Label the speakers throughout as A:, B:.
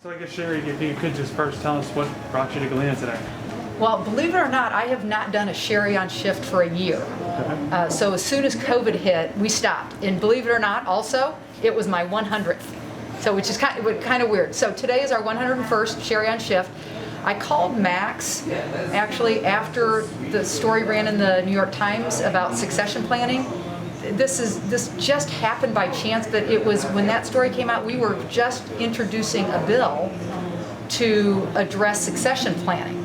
A: So I guess, Cheri, if you could just first tell us what brought you to Galena today.
B: Well, believe it or not, I have not done a Cheri on shift for a year. So as soon as COVID hit, we stopped. And believe it or not, also, it was my 100th. So which is kind of weird. So today is our 101st Cheri on shift. I called Max actually after the story ran in the New York Times about succession planning. This just happened by chance, that it was when that story came out, we were just introducing a bill to address succession planning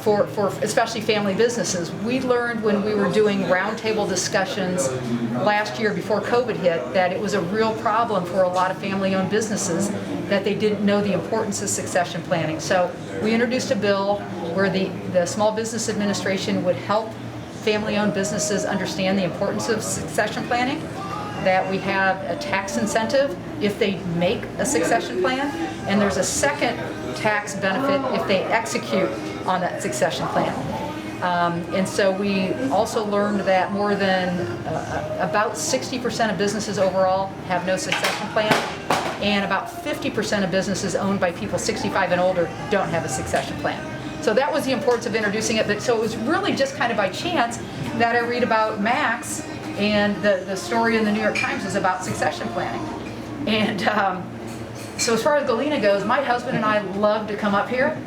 B: for especially family businesses. We learned when we were doing roundtable discussions last year before COVID hit that it was a real problem for a lot of family-owned businesses, that they didn't know the importance of succession planning. So we introduced a bill where the Small Business Administration would help family-owned businesses understand the importance of succession planning, that we have a tax incentive if they make a succession plan, and there's a second tax benefit if they execute on that succession plan. And so we also learned that more than about 60% of businesses overall have no succession plan, and about 50% of businesses owned by people 65 and older don't have a succession plan. So that was the importance of introducing it. But so it was really just kind of by chance that I read about Max, and the story in the New York Times was about succession planning. And so as far as Galena goes, my husband and I love to come up here,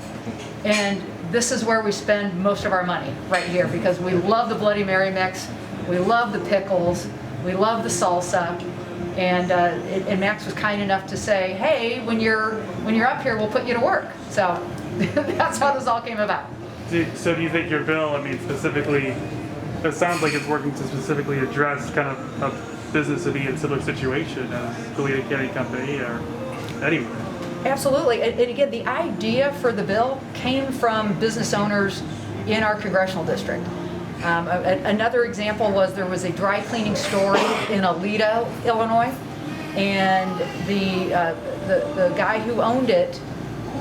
B: and this is where we spend most of our money, right here, because we love the Bloody Mary mix, we love the pickles, we love the salsa, and Max was kind enough to say, hey, when you're up here, we'll put you to work. So that's how this all came about.
A: So do you think your bill, I mean, specifically, it sounds like it's working to specifically address kind of a business to be in a similar situation as Galena Candy Company or anywhere?
B: Absolutely. And again, the idea for the bill came from business owners in our congressional district. Another example was there was a dry cleaning store in Aledo, Illinois, and the guy who owned it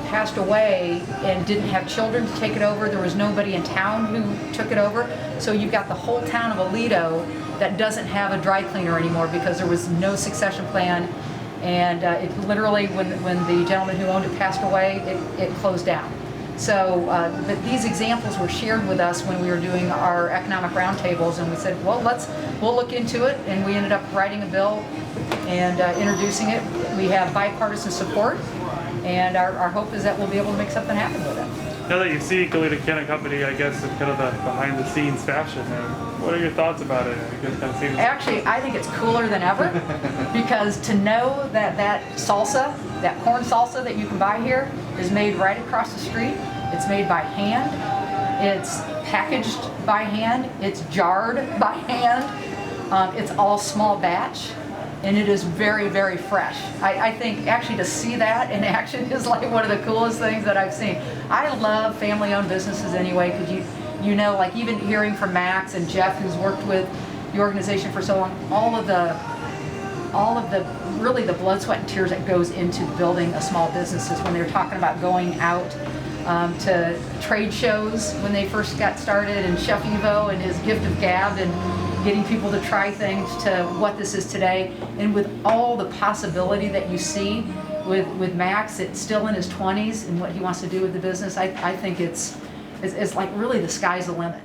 B: passed away and didn't have children to take it over. There was nobody in town who took it over. So you've got the whole town of Aledo that doesn't have a dry cleaner anymore because there was no succession plan. And it literally, when the gentleman who owned it passed away, it closed down. So but these examples were shared with us when we were doing our economic roundtables, and we said, well, we'll look into it, and we ended up writing a bill and introducing it. We have bipartisan support, and our hope is that we'll be able to make something happen with it.
A: Now that you see Galena Candy Company, I guess, in kind of a behind-the-scenes fashion, what are your thoughts about it? I guess kind of seems...
B: Actually, I think it's cooler than ever, because to know that salsa, that corn salsa that you can buy here, is made right across the street. It's made by hand. It's packaged by hand. It's jarred by hand. It's all small batch. And it is very, very fresh. I think actually to see that in action is like one of the coolest things that I've seen. I love family-owned businesses anyway, because you know, like even hearing from Max and Jeff, who's worked with the organization for so long, all of the really the blood, sweat, and tears that goes into building a small business is when they're talking about going out to trade shows when they first got started, and Chef Evo and his gift of gab, and getting people to try things, to what this is today. And with all the possibility that you see with Max, it's still in his 20s and what he wants to do with the business, I think it's like really the sky's the limit.